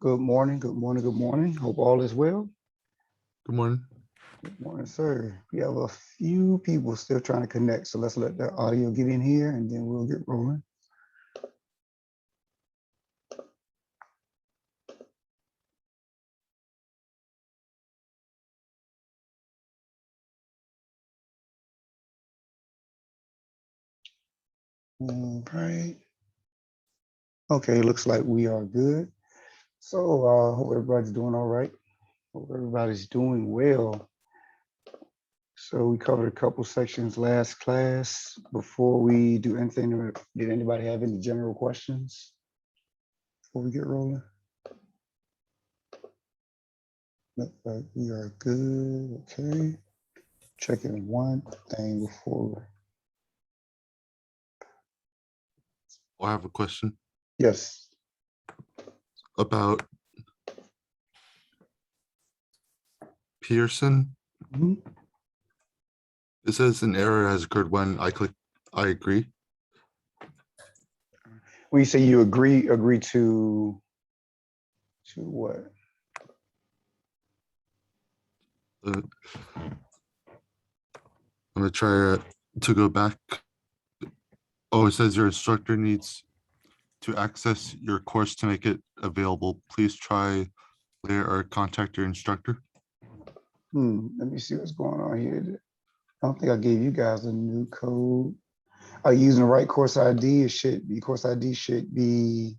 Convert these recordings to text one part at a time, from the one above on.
Good morning, good morning, good morning. Hope all is well. Good morning. Good morning, sir. We have a few people still trying to connect, so let's let the audio get in here and then we'll get rolling. All right. Okay, looks like we are good. So hope everybody's doing all right. Hope everybody's doing well. So we covered a couple sections last class. Before we do anything, did anybody have any general questions before we get rolling? Look like we are good. Okay. Checking one thing before. I have a question Yes. about Pearson. Mhm. It says an error has occurred when I click I agree. When you say you agree to what? I'm gonna try to go back. Oh, it says your instructor needs to access your course to make it available. Please try later or contact your instructor. Let me see what's going on here. I don't think I gave you guys a new code. Are you using the right course ID? It should be course ID should be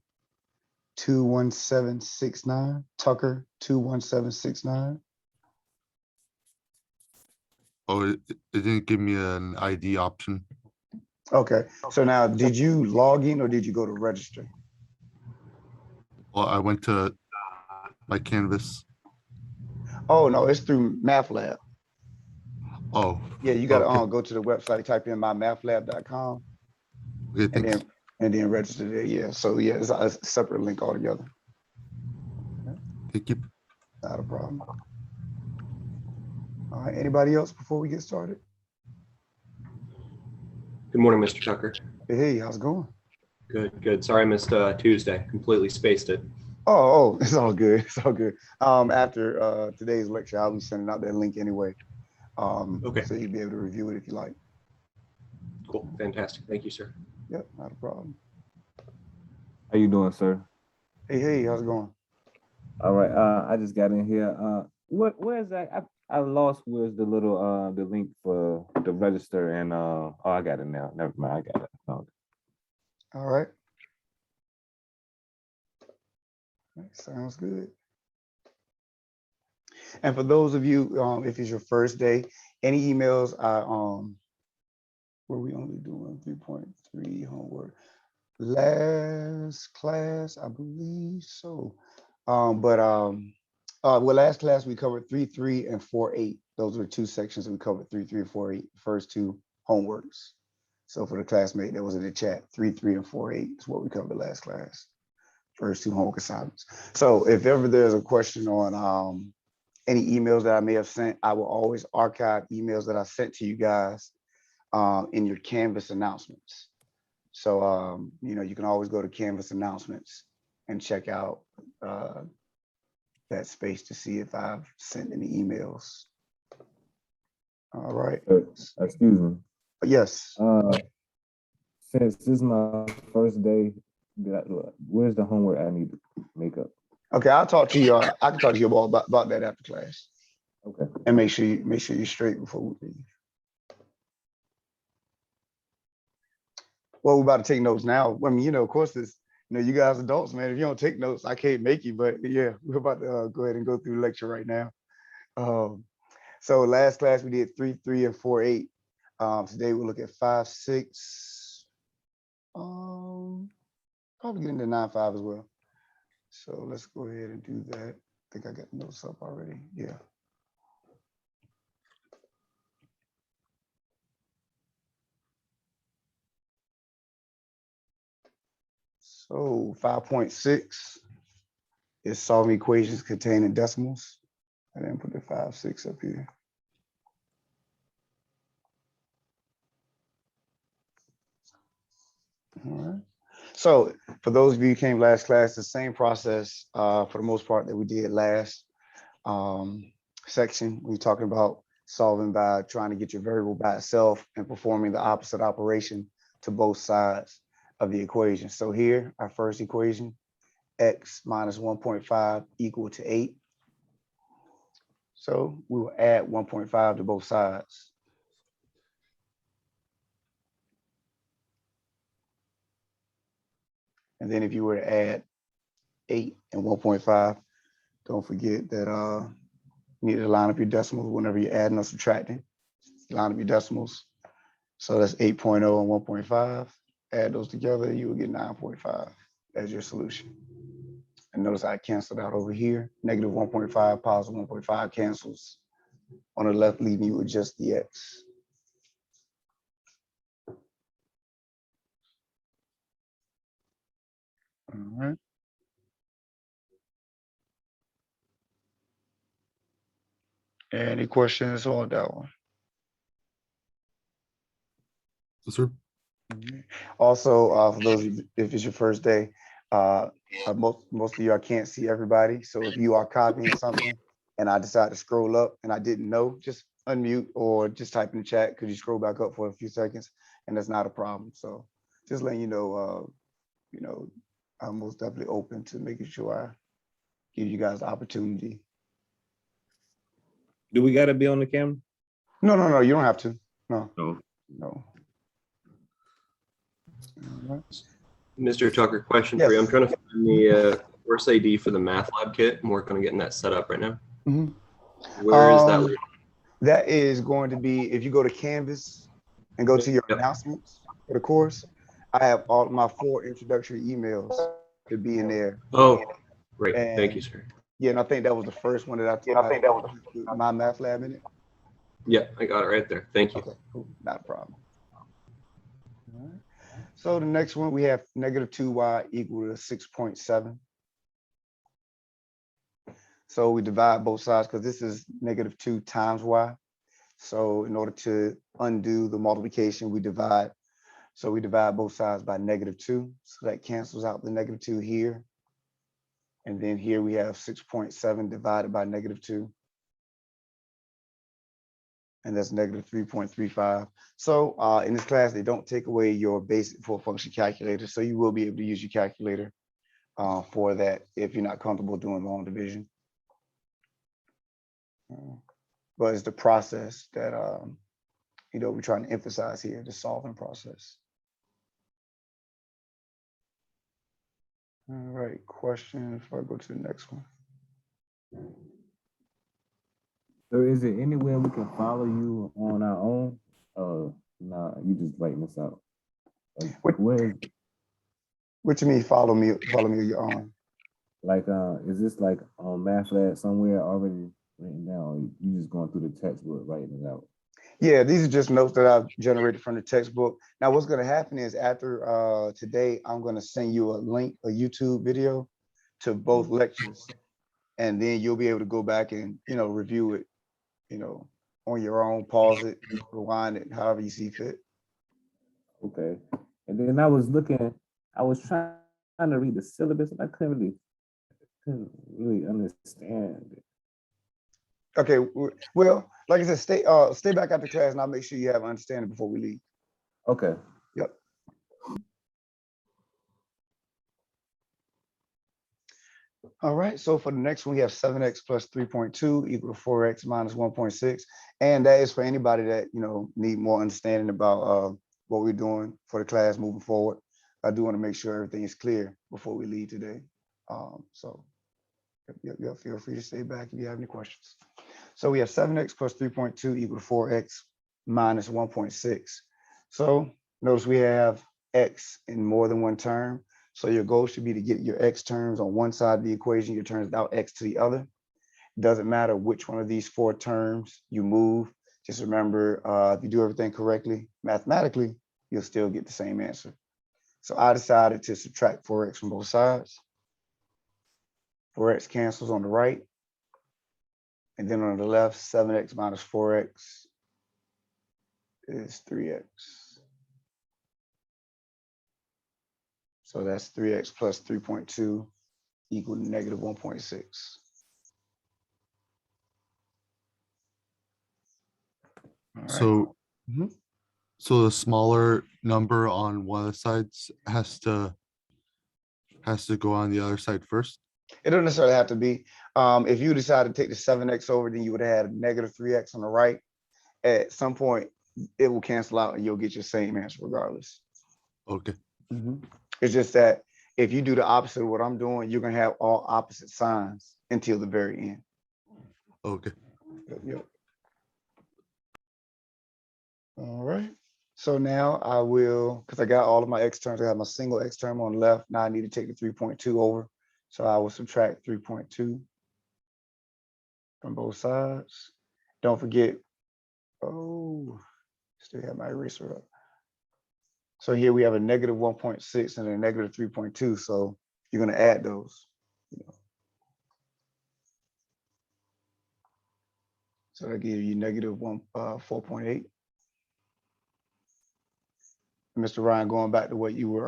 21769. Tucker 21769. Oh, it didn't give me an ID option. Okay. So now did you log in or did you go to register? Well, I went to my Canvas. Oh no, it's through MathLab. Oh, Yeah, you gotta okay. go to the website, type in mymathlab.com Okay, and thanks. then register there. Yeah. So yeah, it's a separate link altogether. Thank you. Not a problem. All right. Anybody else before we get started? Good morning, Mr. Tucker. Hey, how's it going? Good. Sorry I missed Tuesday. Completely spaced it. Oh, it's all good. It's all good. After today's lecture, I'll be sending out that link anyway. Okay. So you'll be able to review it if you like. Cool. Fantastic. Thank you, sir. Yep, not a problem. How you doing, sir? Hey, how's it going? All right. I just got in here. Where is that? I lost where's the little the link for the register and oh, I got it now. Never mind, I got it. I found it. All right. Sounds good. And for those of you, if it's your first day, any emails were we only doing 3.3 homework? Last class, I believe so. Well, last class we covered 3.3 and 4.8. Those were two sections we covered 3.3 and 4.8, first two homeworks. So for the classmate that was in the chat, 3.3 and 4.8 is what we covered last class. First two homework assignments. So if ever there's a question on any emails that I may have sent, I will always archive emails that I sent to you guys in your Canvas announcements. So, you can always go to Canvas announcements and check out that space to see if I've sent any emails. All right. Excuse me. Yes. Since this is my first day, where's the homework I need to make up? Okay, I'll talk to you. I can talk to you about that after class. Okay. And make sure you're straight before we leave. Well, we're about to take notes now. I mean, of course, you guys adults, man. If you don't take notes, I can't make you. But yeah, we're about to go ahead and go through the lecture right now. So last class we did 3.3 and 4.8. Today we'll look at 5.6. Probably get into 9.5 as well. So let's go ahead and do that. I think I got the notes up already. Yeah. So 5.6 is solving equations containing decimals. I didn't put the 5.6 up here. All right. So for those of you who came last class, the same process for the most part that we did last section. We talking about solving by trying to get your variable by itself and performing the opposite operation to both sides of the equation. So here, our first equation, x minus 1.5 equal to 8. So we will add 1.5 to both sides. And then if you were to add 8 and 1.5, don't forget that you need to line up your decimals whenever you're adding or subtracting. Line up your decimals. So that's 8.0 and 1.5. Add those together, you will get 9.5 as your solution. And notice I canceled out over here. Negative 1.5, positive 1.5 cancels on the left, leaving you with just the x. All right. Any questions on that one? Yes, sir. Also, for those of you, if it's your first day, most of you, I can't see everybody. So if you are copying something and I decide to scroll up and I didn't know, just unmute or just type in the chat. Could you scroll back up for a few seconds? And that's not a problem. So just letting you know, I'm most definitely open to making sure I give you guys the opportunity. Do we gotta be on the camera? No, you don't have to. No, No. no. All right. Mr. Tucker, question Yes. for you. I'm trying to find the course ID for the math lab kit. I'm working on getting that set up right now. Mhm. Where is that? That is going to be, if you go to Canvas and go to your Yep. announcements for the course, I have all my 4 introductory emails to be in there. Oh, great. And Thank you, sir. yeah, and I think that was the first one that my math lab in it. Yeah, I got it right there. Thank you. Okay, cool, not a problem. All right. So the next one, we have negative 2y equal to 6.7. So we divide both sides because this is negative 2 times y. So in order to undo the multiplication, we divide. So we divide both sides by negative 2. So that cancels out the negative 2 here. And then here we have 6.7 divided by negative 2. And that's negative 3.35. So in this class, they don't take away your basic full function calculator. So you will be able to use your calculator for that if you're not comfortable doing long division. But it's the process that we're trying to emphasize here, the solving process. All right, question before I go to the next one. So is there anywhere we can follow you on our own? Nah, you just writing this out. Like, where is, What you mean follow me on your own? like, is this like on MathLab somewhere already written down? Or you just going through the textbook writing it out? Yeah, these are just notes that I've generated from the textbook. Now, what's going to happen is after today, I'm going to send you a link, a YouTube video to both lectures, and then you'll be able to go back and review it, on your own, pause it, rewind it, however you see fit. Okay. And then I was trying to read the syllabus, and I couldn't really understand it. Okay, well, like I said, stay back after class, and I'll make sure you have an understanding before we leave. Okay. Yep. All right, so for the next one, we have 7x plus 3.2 equal to 4x minus 1.6. And that is for anybody that, need more understanding about what we're doing for the class moving forward. I do want to make sure everything is clear before we leave today. So feel free to stay back if you have any questions. So we have 7x plus 3.2 equal to 4x minus 1.6. So notice we have x in more than one term. So your goal should be to get your x terms on one side of the equation, your terms without x to the other. Doesn't matter which one of these 4 terms you move. Just remember, if you do everything correctly, mathematically, you'll still get the same answer. So I decided to subtract 4x from both sides. 4x cancels on the right. And then on the left, 7x minus 4x is 3x. So that's 3x plus 3.2 equal to negative 1.6. All right. So, Mhm. so the smaller number on one of the sides has to go on the other side first. It don't necessarily have to be. If you decide to take the 7x over, then you would have had a negative 3x on the right. At some point, it will cancel out and you'll get your same answer regardless. Okay. It's just that if you do the opposite of what I'm doing, you're gonna have all opposite signs until the very end. Okay. Yep. All right. So now I will, because I got all of my x terms, I have my single x term on the left. Now I need to take the 3.2 over. So I will subtract 3.2 from both sides. Don't forget, oh, still have my eraser up. So here we have a negative 1.6 and a negative 3.2. So you're going to add those. So that gives you negative 4.8. Mr. Ryan, going back to what you were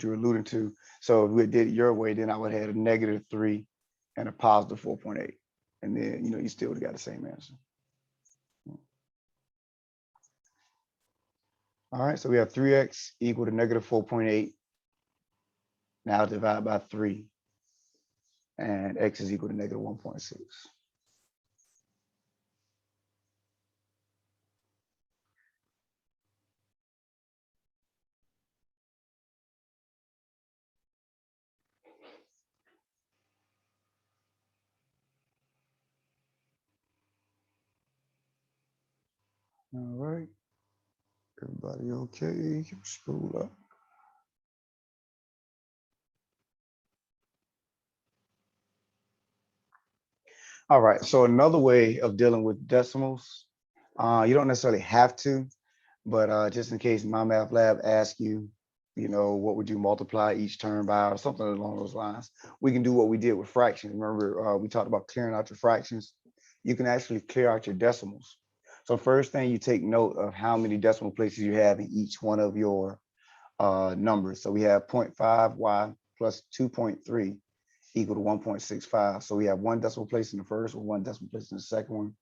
alluding to. So if we did it your way, then I would have had a negative 3 and a positive 4.8. And then, you still would have got the same answer. All right, so we have 3x equal to negative 4.8. Now divide by 3. And x is equal to negative 1.6. All right. Everybody okay? Scroll up. All right, so another way of dealing with decimals, you don't necessarily have to, but just in case my math lab asks you, what would you multiply each term by or something along those lines, we can do what we did with fractions. Remember, we talked about clearing out your fractions. You can actually clear out your decimals. So first thing, you take note of how many decimal places you have in each one of your numbers. So we have 0.5y plus 2.3 equal to 1.65. So we have one decimal place in the first one, one decimal place in the second one,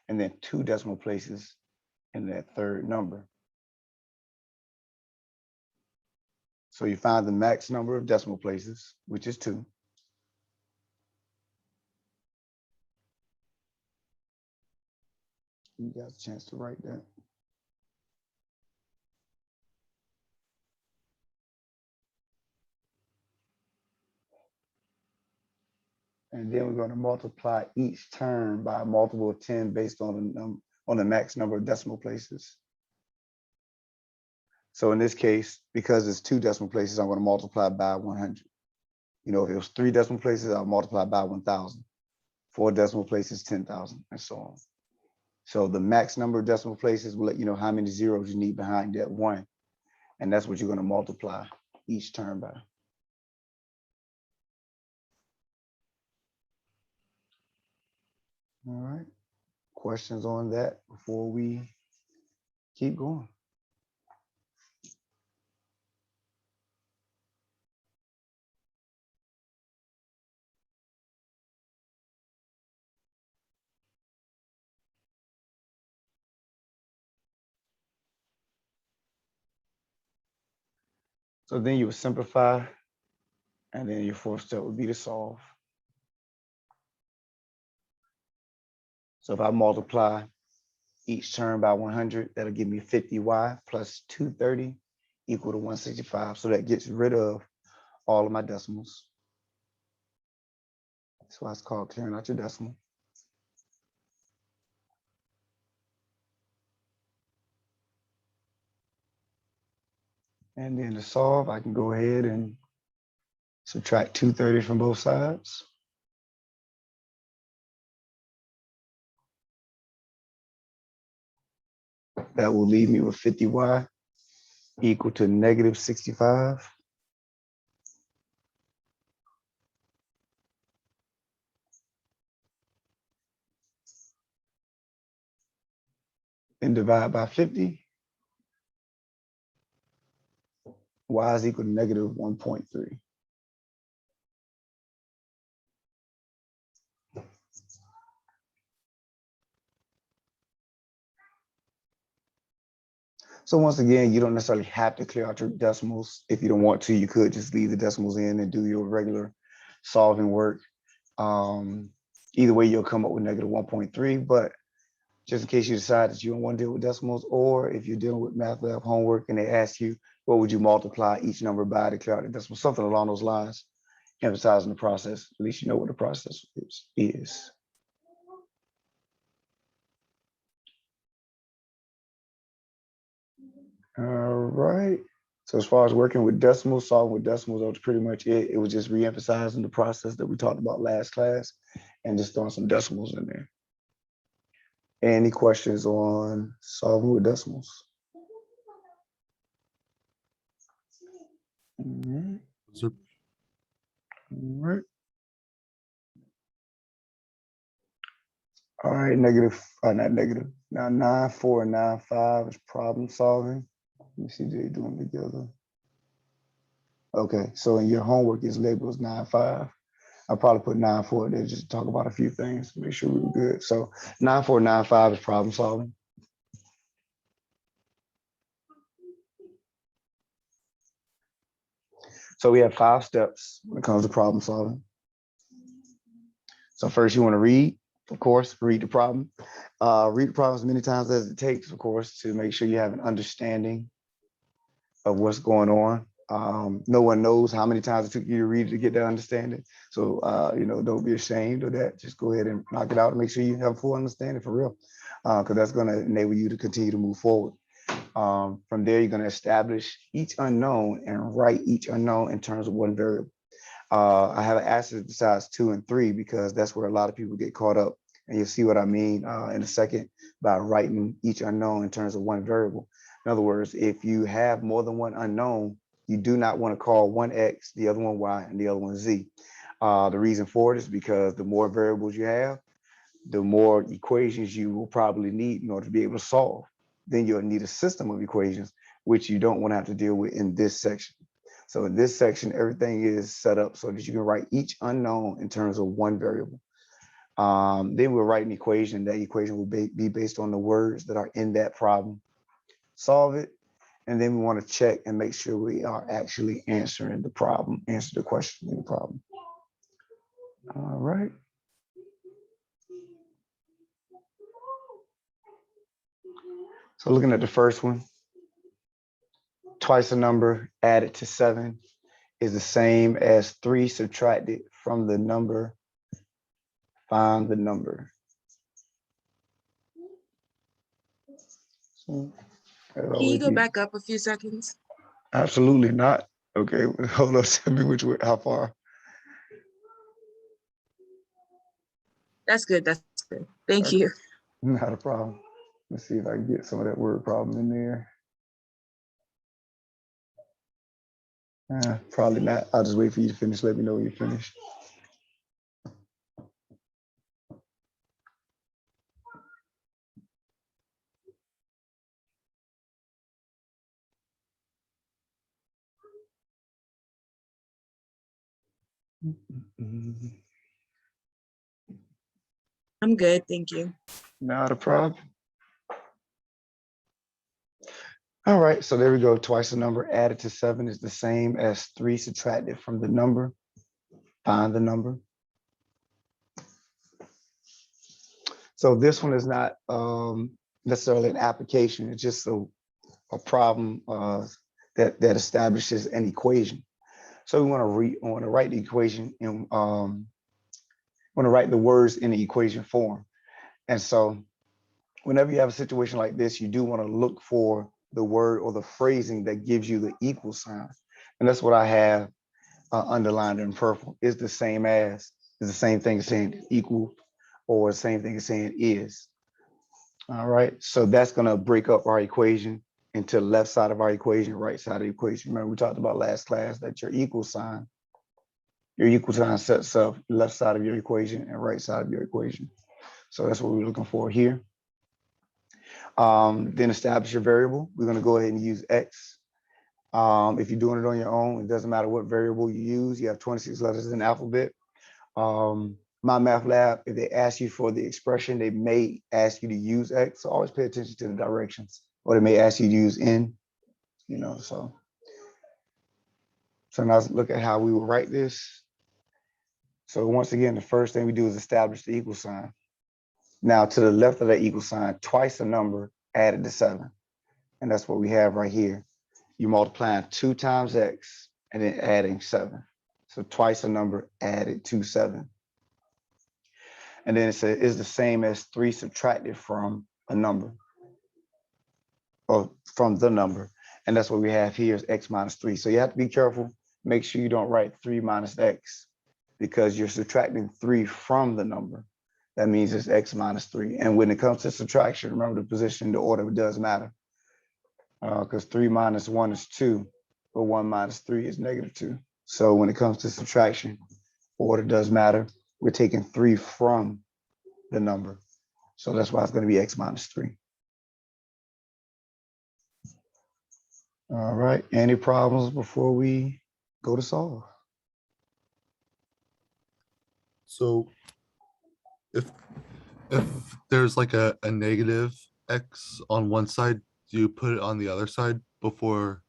and then two decimal places in that third number. So you find the max number of decimal places, which is 2. You got a chance to write that. And then we're going to multiply each term by a multiple of 10 based on the max number of decimal places. So in this case, because it's 2 decimal places, I'm going to multiply by 100. If it was 3 decimal places, I'll multiply by 1,000. 4 decimal places, 10,000, and so on. So the max number of decimal places will let you know how many zeros you need behind that 1. And that's what you're going to multiply each term by. All right. Questions on that before we keep going? So then you would simplify, and then your fourth step would be to solve. So if I multiply each term by 100, that'll give me 50y plus 230 equal to 165. So that gets rid of all of my decimals. That's why it's called clearing out your decimal. And then to solve, I can go ahead and subtract 230 from both sides. That will leave me with 50y equal to negative 65. And divide by 50. y is equal to negative 1.3. So once again, you don't necessarily have to clear out your decimals. If you don't want to, you could just leave the decimals in and do your regular solving work. Either way, you'll come up with negative 1.3, but just in case you decide that you don't want to deal with decimals, or if you're dealing with math lab homework and they ask you, what would you multiply each number by to clear out the decimal, something along those lines, emphasizing the process, at least you know what the process is. All right. So as far as working with decimals, solving with decimals, that was pretty much it. It was just re-emphasizing the process that we talked about last class and just throwing some decimals in there. Any questions on solving with decimals? All right. So All right. All right, negative, not negative. Now 9, 4, and 9, 5 is problem solving. Let me see, they doing together. Okay, so in your homework is labeled as 9, 5. I'll probably put 9, 4 there just to talk about a few things, make sure we were good. So 9, 4, 9, 5 is problem solving. So we have 5 steps when it comes to problem solving. So first you want to read, of course, read the problem. Read the problem as many times as it takes, of course, to make sure you have an understanding of what's going on. No one knows how many times it took you to read it to get that understanding. So, don't be ashamed of that. Just go ahead and knock it out and make sure you have a full understanding for real, because that's going to enable you to continue to move forward. From there, you're going to establish each unknown and write each unknown in terms of one variable. I have an asterisk besides 2 and 3 because that's where a lot of people get caught up. And you'll see what I mean in a second by writing each unknown in terms of one variable. In other words, if you have more than one unknown, you do not want to call one X, the other one Y, and the other one Z. The reason for it is because the more variables you have, the more equations you will probably need in order to be able to solve. Then you'll need a system of equations, which you don't want to have to deal with in this section. So in this section, everything is set up so that you can write each unknown in terms of one variable. Then we'll write an equation. That equation will be based on the words that are in that problem. Solve it, and then we want to check and make sure we are actually answering the problem, answer the question in the problem. All right. So looking at the first one, twice a number added to 7 is the same as 3 subtracted from the number. Find the number. Can you go back up a few seconds? Absolutely not. Okay, hold on. Tell me which way, how far. That's good. That's good. Thank you. Not a problem. Let's see if I can get some of that word problem in there. Probably not. I'll just wait for you to finish. Let me know when you finish. I'm good. Thank you. Not a problem. All right, so there we go. Twice the number added to 7 is the same as 3 subtracted from the number. Find the number. So this one is not necessarily an application. It's just a problem that establishes an equation. So we want to write the equation and want to write the words in the equation form. And so whenever you have a situation like this, you do want to look for the word or the phrasing that gives you the equal sign. And that's what I have underlined in purple. Is the same as, is the same thing as saying equal, or the same thing as saying is. All right, so that's going to break up our equation into the left side of our equation, right side of the equation. Remember, we talked about last class that your equal sign sets up left side of your equation and right side of your equation. So that's what we're looking for here. Then establish your variable. We're going to go ahead and use X. If you're doing it on your own, it doesn't matter what variable you use. You have 26 letters in the alphabet. My math lab, if they ask you for the expression, they may ask you to use X. So always pay attention to the directions, or they may ask you to use N, so now let's look at how we will write this. So once again, the first thing we do is establish the equal sign. Now to the left of that equal sign, twice a number added to 7. And that's what we have right here. You multiplying 2 times X and then adding 7. So twice a number added to 7. And then it says is the same as 3 subtracted from a number, or from the number. And that's what we have here is X minus 3. So you have to be careful. Make sure you don't write 3 minus X, because you're subtracting 3 from the number. That means it's X minus 3. And when it comes to subtraction, remember the position, the order does matter. Because 3 minus 1 is 2, but 1 minus 3 is -2. So when it comes to subtraction, order does matter. We're taking 3 from the number. So that's why it's going to be X minus 3. All right. Any problems before we go to solve? So if there's like a negative X on one side, do you put it on the other side before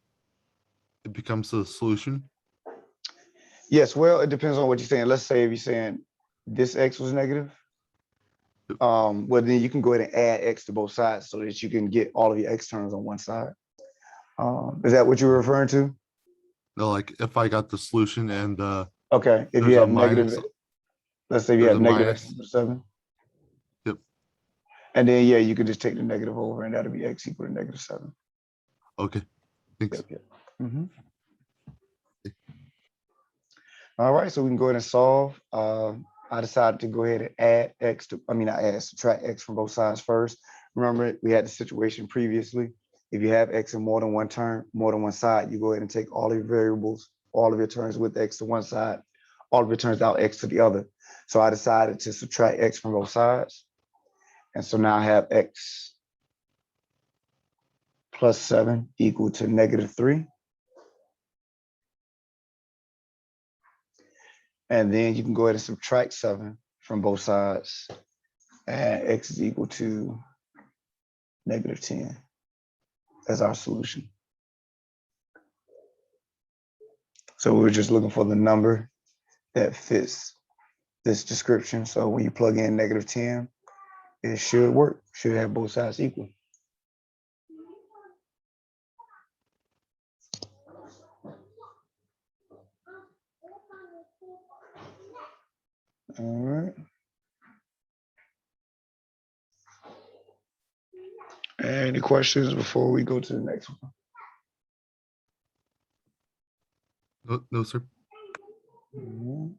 it becomes the solution? Yes, well, it depends on what you're saying. Let's say if you're saying this X was negative, well, then you can go ahead and add X to both sides so that you can get all of your X terms on one side. Is that what you're referring to? No, like if I got the solution and Okay, if there's you a have negative, minus, let's say you there's have a negative minus. X equal to 7. Yep. And then, yeah, you could just take the negative over and that'll be X equal to -7. Okay, thanks. Yep. Mhm. All right, so we can go ahead and solve. I decided to go ahead and add X to, not add, subtract X from both sides first. Remember, we had the situation previously. If you have X in more than one term, more than one side, you go ahead and take all of your variables, all of your terms with X to one side, all of your terms without X to the other. So I decided to subtract X from both sides. And so now I have X plus 7 equal to -3. And then you can go ahead and subtract 7 from both sides. And X is equal to -10. That's our solution. So we're just looking for the number that fits this description. So when you plug in -10, it should work, should have both sides equal. All right. Any questions before we go to the next one? No, sir. Mhm.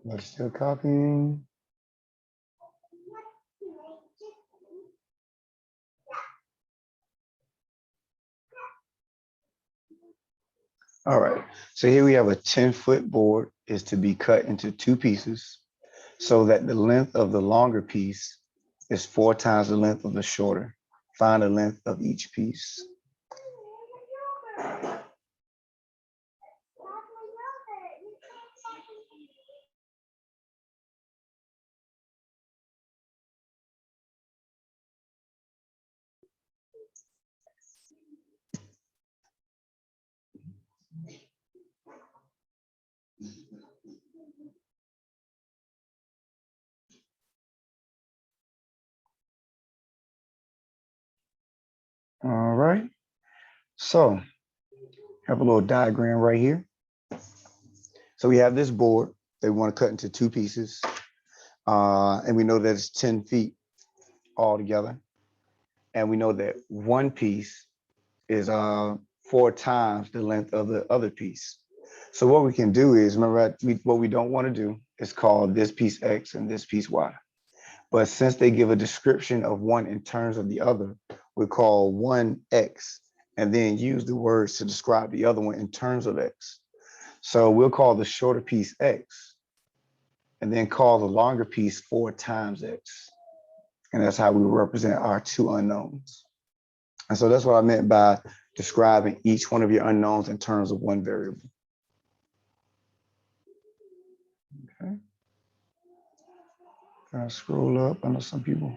We're still copying. All right, so here we have a 10-foot board is to be cut into 2 pieces so that the length of the longer piece is 4 times the length of the shorter. Find the length of each piece. All right, so have a little diagram right here. So we have this board that we want to cut into 2 pieces. And we know that it's 10 feet altogether. And we know that one piece is 4 times the length of the other piece. So what we can do is, remember, what we don't want to do is call this piece X and this piece Y. But since they give a description of one in terms of the other, we call one X and then use the words to describe the other one in terms of X. So we'll call the shorter piece X and then call the longer piece 4 times X. And that's how we represent our 2 unknowns. And so that's what I meant by describing each one of your unknowns in terms of one variable. Okay. Can I scroll up? I know some people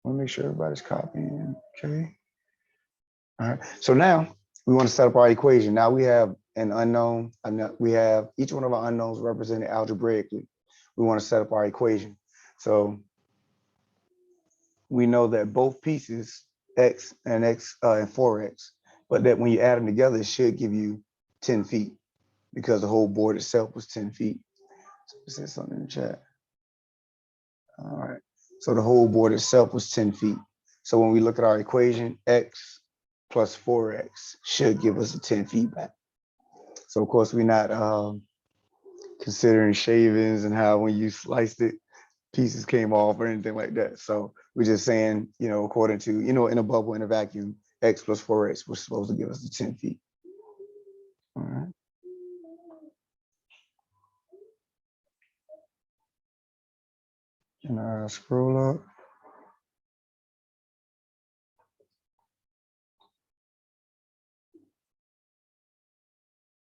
want to make sure everybody's copying. Okay. All right. So now we want to set up our equation. Now we have an unknown. We have each one of our unknowns represented algebraically. We want to set up our equation. So we know that both pieces, x and 4x, but that when you add them together, it should give you 10 feet because the whole board itself was 10 feet. So say something in the chat. All right. So the whole board itself was 10 feet. So when we look at our equation, x plus 4x should give us a 10 feet back. So of course, we're not considering shavings and how when you sliced it, pieces came off or anything like that. So we're just saying, according to, in a bubble, in a vacuum, x plus 4x was supposed to give us the 10 feet. All right. Can I scroll up?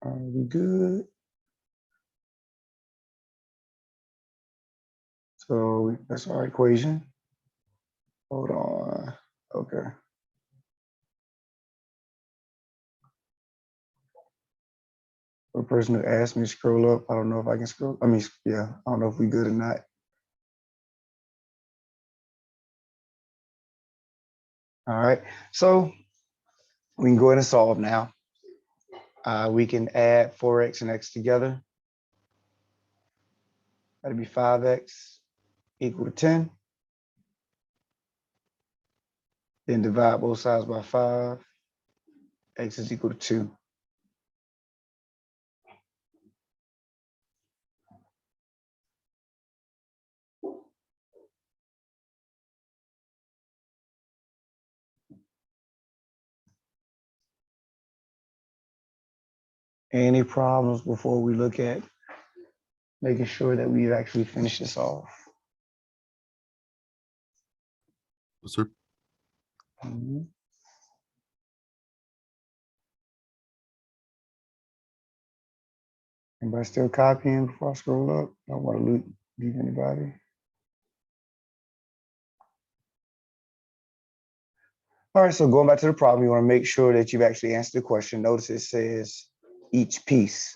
Are we good? So that's our equation. Hold on. Okay. For the person who asked me to scroll up, I don't know if I can scroll. Yeah, I don't know if we good or not. All right. So we can go ahead and solve now. We can add 4x and x together. That'd be 5x equal to 10. Then divide both sides by 5. X is equal to 2. Any problems before we look at making sure that we've actually finished this off? Sir, Mhm. Anybody still copying before I scroll up? I don't want to leave anybody. All right, so going back to the problem, you want to make sure that you've actually answered the question. Notice it says each piece.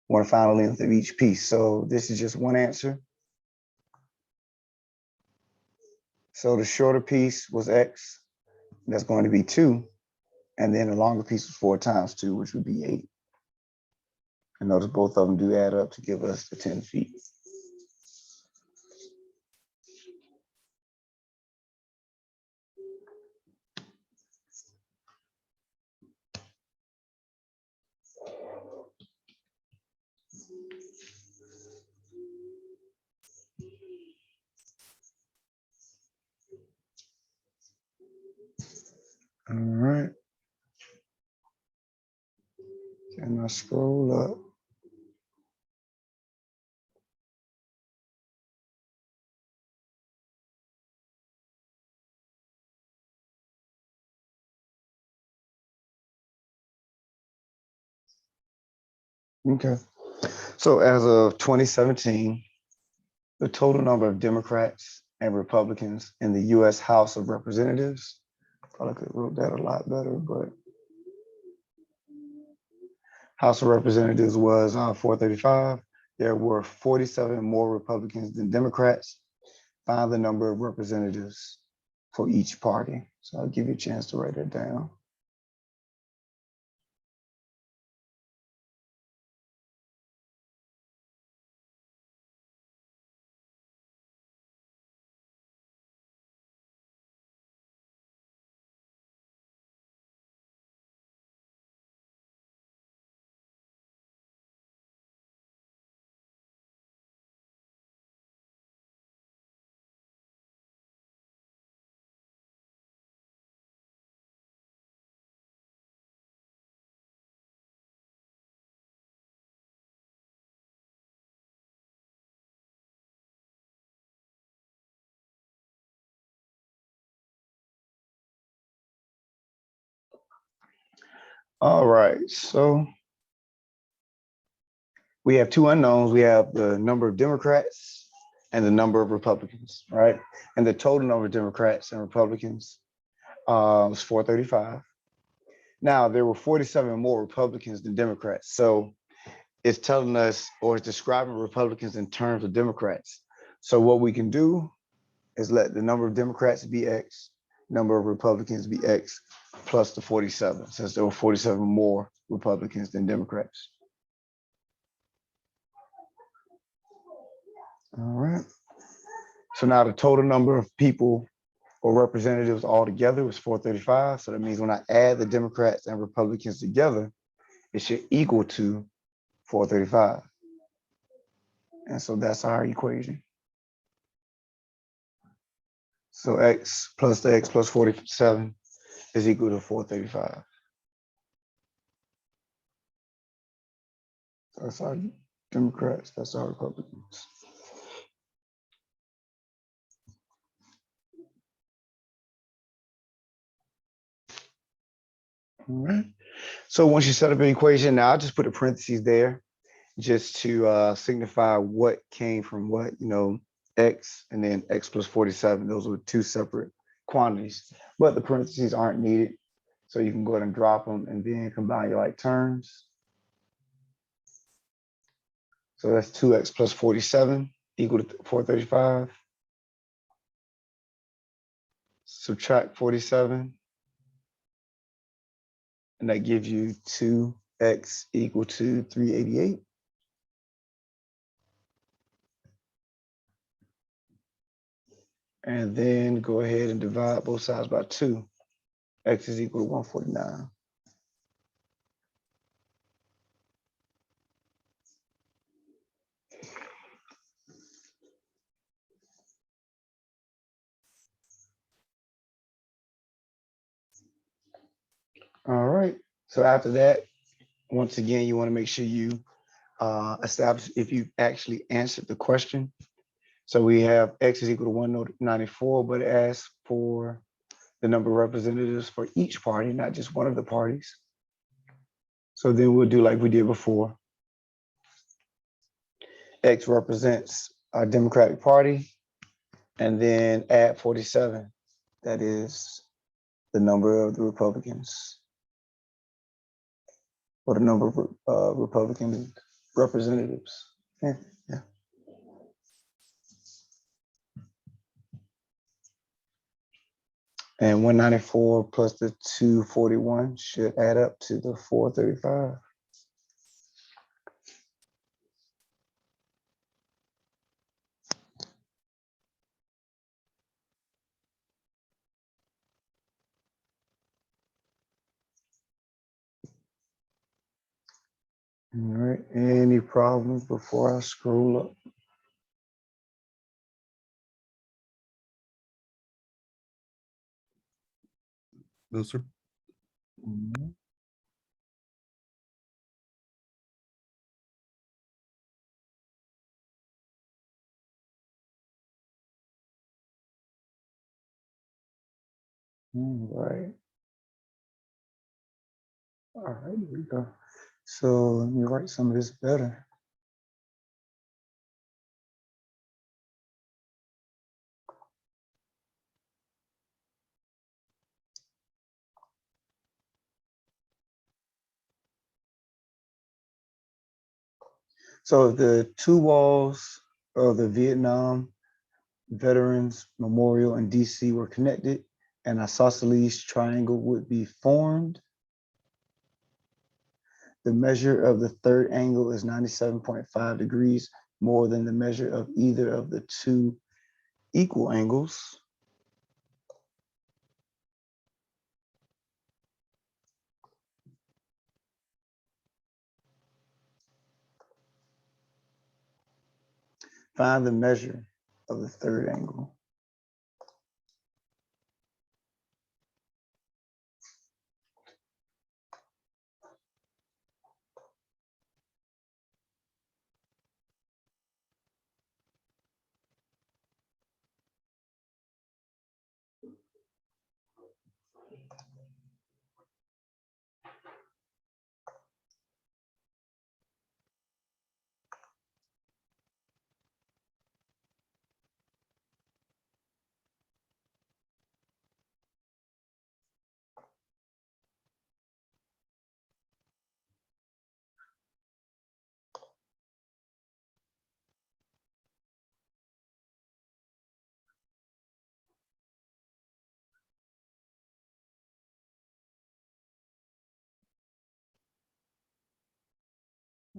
You want to find the length of each piece. So this is just one answer. So the shorter piece was x. That's going to be 2. And then the longer piece was 4 times 2, which would be 8. And notice both of them do add up to give us the 10 feet. All right. Can I scroll up? Okay. So as of 2017, the total number of Democrats and Republicans in the US House of Representatives, probably could have wrote that a lot better, but House of Representatives was 435. There were 47 more Republicans than Democrats. Find the number of representatives for each party. So I'll give you a chance to write that down. All right, so we have two unknowns. We have the number of Democrats and the number of Republicans, right? And the total number of Democrats and Republicans was 435. Now, there were 47 more Republicans than Democrats. So it's telling us, or it's describing Republicans in terms of Democrats. So what we can do is let the number of Democrats be X, number of Republicans be X, plus the 47, since there were 47 more Republicans than Democrats. All right. So now the total number of people or representatives altogether was 435. So that means when I add the Democrats and Republicans together, it should equal to 435. And so that's our equation. So X plus the X plus 47 is equal to 435. So that's our Democrats, that's our Republicans. All right. So once you set up an equation, now I'll just put a parentheses there just to signify what came from what, X and then X plus 47. Those were two separate quantities, but the parentheses aren't needed. So you can go ahead and drop them and then combine your like terms. So that's 2X plus 47 equal to 435. Subtract 47. And that gives you 2X equal to 388. And then go ahead and divide both sides by 2. X is equal to 149. All right. So after that, once again, you want to make sure you establish if you actually answered the question. So we have X is equal to 194, but it asks for the number of representatives for each party, not just one of the parties. So then we'll do like we did before. X represents our Democratic Party, and then add 47. That is the number of the Republicans, or the number of Republican representatives. Yeah. And 194 plus the 241 should add up to the 435. All right, any problems before I scroll up? No, sir. All right. All right, here we go. So let me write some of this better. So the two walls of the Vietnam Veterans Memorial in DC were connected, and an isosceles triangle would be formed. The measure of the third angle is 97.5 degrees more than the measure of either of the two equal angles. Find the measure of the third angle.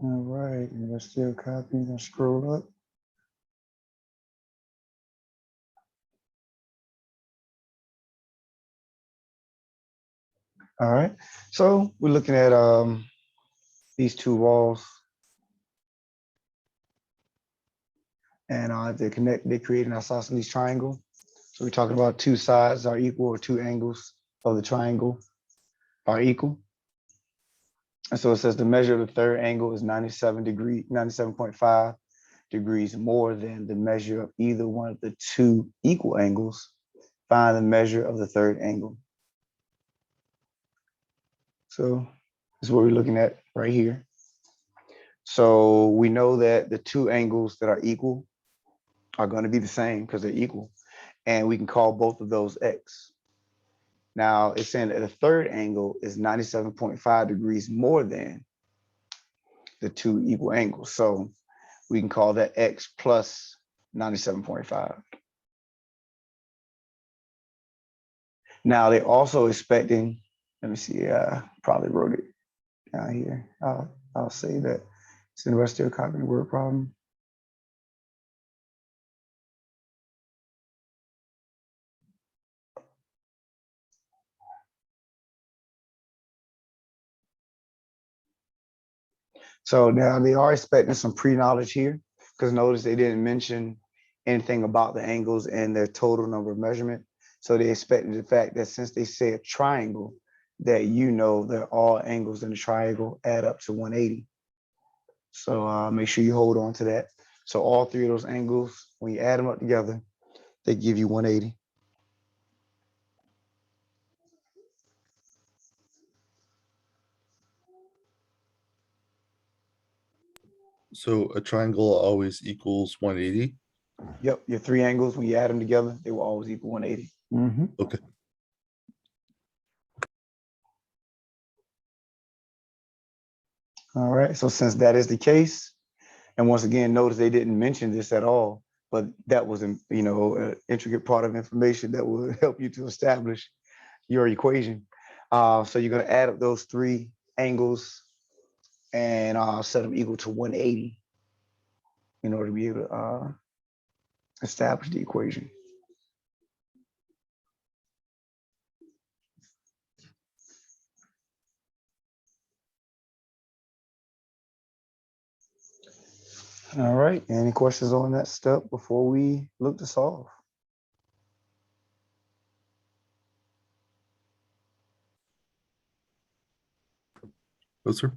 All right, and we're still copying and scroll up. All right, so we're looking at these two walls, and if they're connected, they create an isosceles triangle. So we're talking about two sides are equal, or two angles of the triangle are equal. And so it says the measure of the third angle is 97.5 degrees more than the measure of either one of the two equal angles. Find the measure of the third angle. So this is what we're looking at right here. So we know that the two angles that are equal are going to be the same because they're equal. And we can call both of those x. Now it's saying that the third angle is 97.5 degrees more than the two equal angles. So we can call that x plus 97.5. Now they're also expecting, let me see, probably wrote it down here. I'll say that it's in the rest of copying the word problem. So now they are expecting some pre-knowledge here, because notice they didn't mention anything about the angles and their total number of measurement. So they expected the fact that since they say a triangle, that you know that all angles in the triangle add up to 180. So make sure you hold on to that. So all three of those angles, when you add them up together, they give you 180. So a triangle always equals 180. Yep, your three angles, when you add them together, they will always equal 180. Okay. All right, so since that is the case, and once again, notice they didn't mention this at all, but that was, an intricate part of information that will help you to establish your equation. So you're going to add up those three angles and set them equal to 180 in order to be able to establish the equation. All right, any questions on that step before we look to solve? No, sir.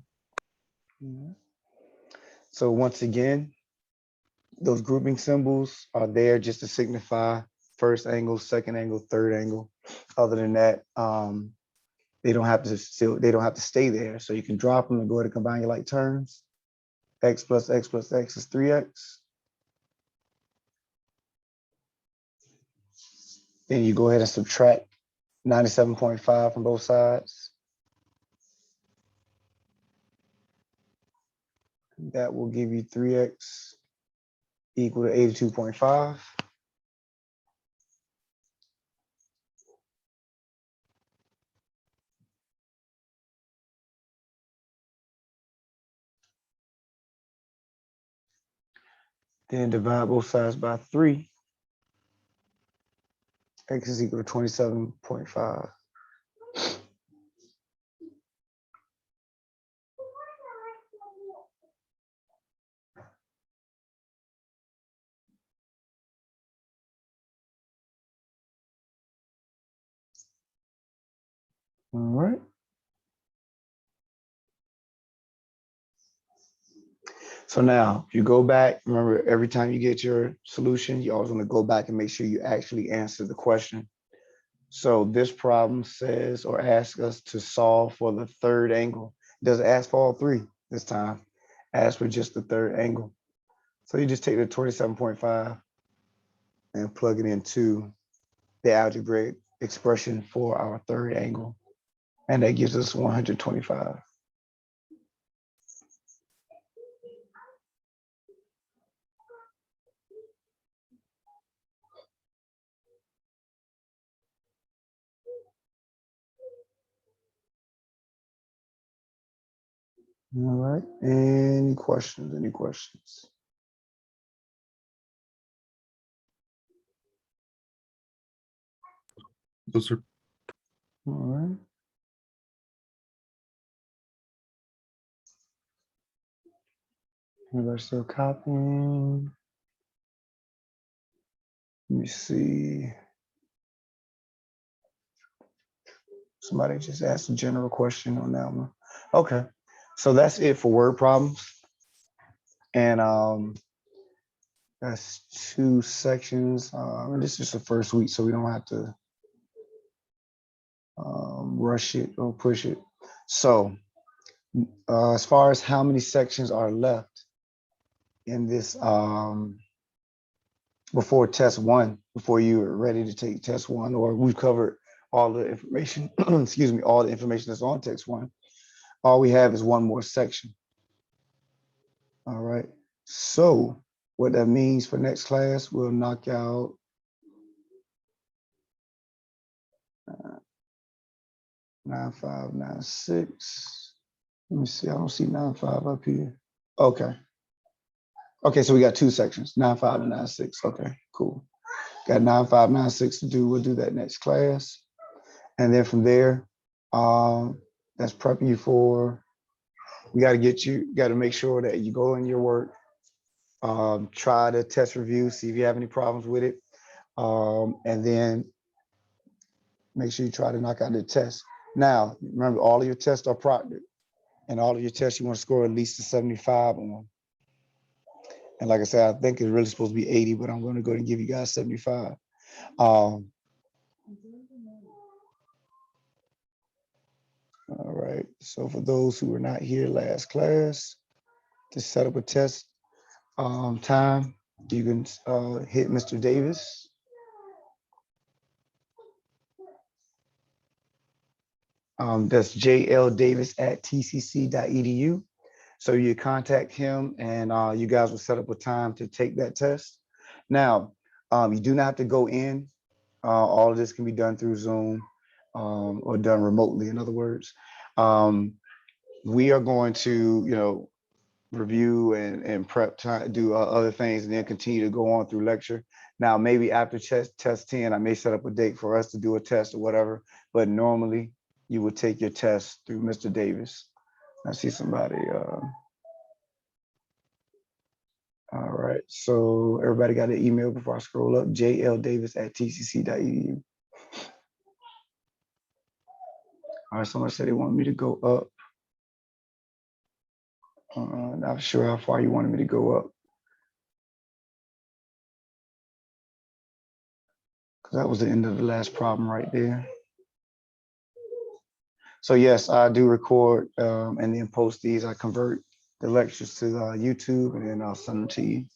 So once again, those grouping symbols are there just to signify first angle, second angle, third angle. Other than that, they don't have to stay there. So you can drop them and go ahead and combine your like terms. X plus X plus X is 3X. Then you go ahead and subtract 97.5 from both sides. That will give you 3X equal to 82.5. Then divide both sides by 3. X is equal to 27.5. All right. So now, if you go back, remember every time you get your solution, you always want to go back and make sure you actually answer the question. So this problem says or asks us to solve for the third angle. It doesn't ask for all three this time. Ask for just the third angle. So you just take the 27.5 and plug it into the algebraic expression for our third angle. And that gives us 125. All right. Any questions? Any questions? Those are All right. Everybody still copying? Let me see. Somebody just asked a general question on that one. Okay. So that's it for word problems. And that's 2 sections. And this is the first week, so we don't have to rush it or push it. So as far as how many sections are left in this before test 1, before you're ready to take test 1, or we've covered all the information, excuse me, all the information that's on text 1, all we have is 1 more section. All right. So what that means for next class, we'll knock out 9596. Let me see. I don't see 95 up here. Okay. Okay, so we got 2 sections, 95 and 96. Okay, cool. Got 95, 96 to do. We'll do that next class. And then from there, that's prepping you for, we got to make sure that you go in your work, try the test review, see if you have any problems with it. And then make sure you try to knock out the test. Now, remember, all of your tests are proctored, and all of your tests you want to score at least a 75 on. And like I said, I think it's really supposed to be 80, but I'm going to go and give you guys 75. All right. So for those who were not here last class, to set up a test time, you can hit Mr. Davis. That's jldavis@tcc.edu. So you contact him, and you guys will set up a time to take that test. Now, you do not have to go in. All of this can be done through Zoom or done remotely, in other words. We are going to, review and prep time, do other things, and then continue to go on through lecture. Now, maybe after test 10, I may set up a date for us to do a test or whatever, but normally you would take your test through Mr. Davis. I see somebody. All right, so everybody got an email before I scroll up, jldavis@tcc.edu. All right, someone said they want me to go up. Not sure how far you wanted me to go up. Because that was the end of the last problem right there. So yes, I do record and then post these. I convert the lectures to YouTube, and then I'll send them to you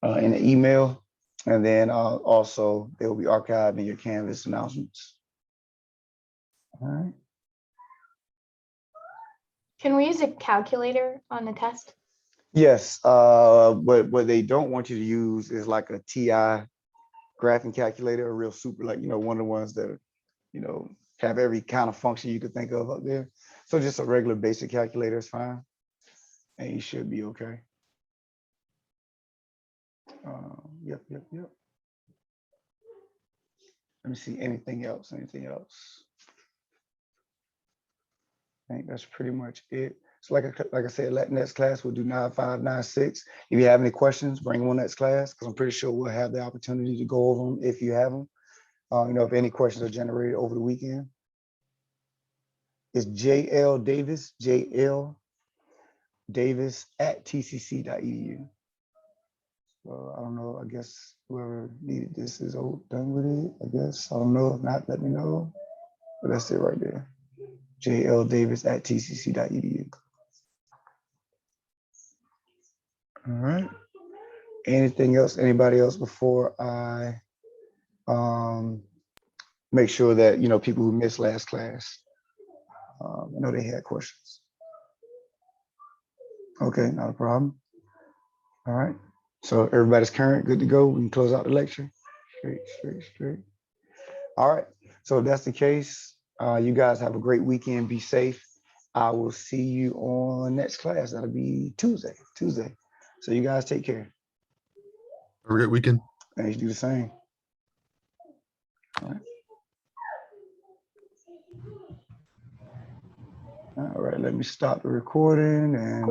in an email. And then also they will be archived in your Canvas announcements. All right. Can we use a calculator on the test? Yes, but what they don't want you to use is like a TI graphing calculator, a real super, like, one of the ones that, have every kind of function you could think of up there. So just a regular basic calculator is fine. And you should be okay. Yep. Let me see, anything else? I think that's pretty much it. So like I said, next class, we'll do 95, 96. If you have any questions, bring them on next class, because I'm pretty sure we'll have the opportunity to go over them if you have them. If any questions are generated over the weekend. It's jldavis@tcc.edu. So I don't know, I guess whoever needed this is done with it, I guess. I don't know, if not, let me know. But that's it right there. jldavis@tcc.edu. All right. Anything else, anybody else before I make sure that, people who missed last class, I know they had questions. Okay, not a problem. All right. So everybody's current, good to go. We can close out the lecture. Straight. All right. So if that's the case, you guys have a great weekend. Be safe. I will see you on next class. That'll be Tuesday. So you guys take care. Have a great weekend. And you do the same. All right, let me stop the recording and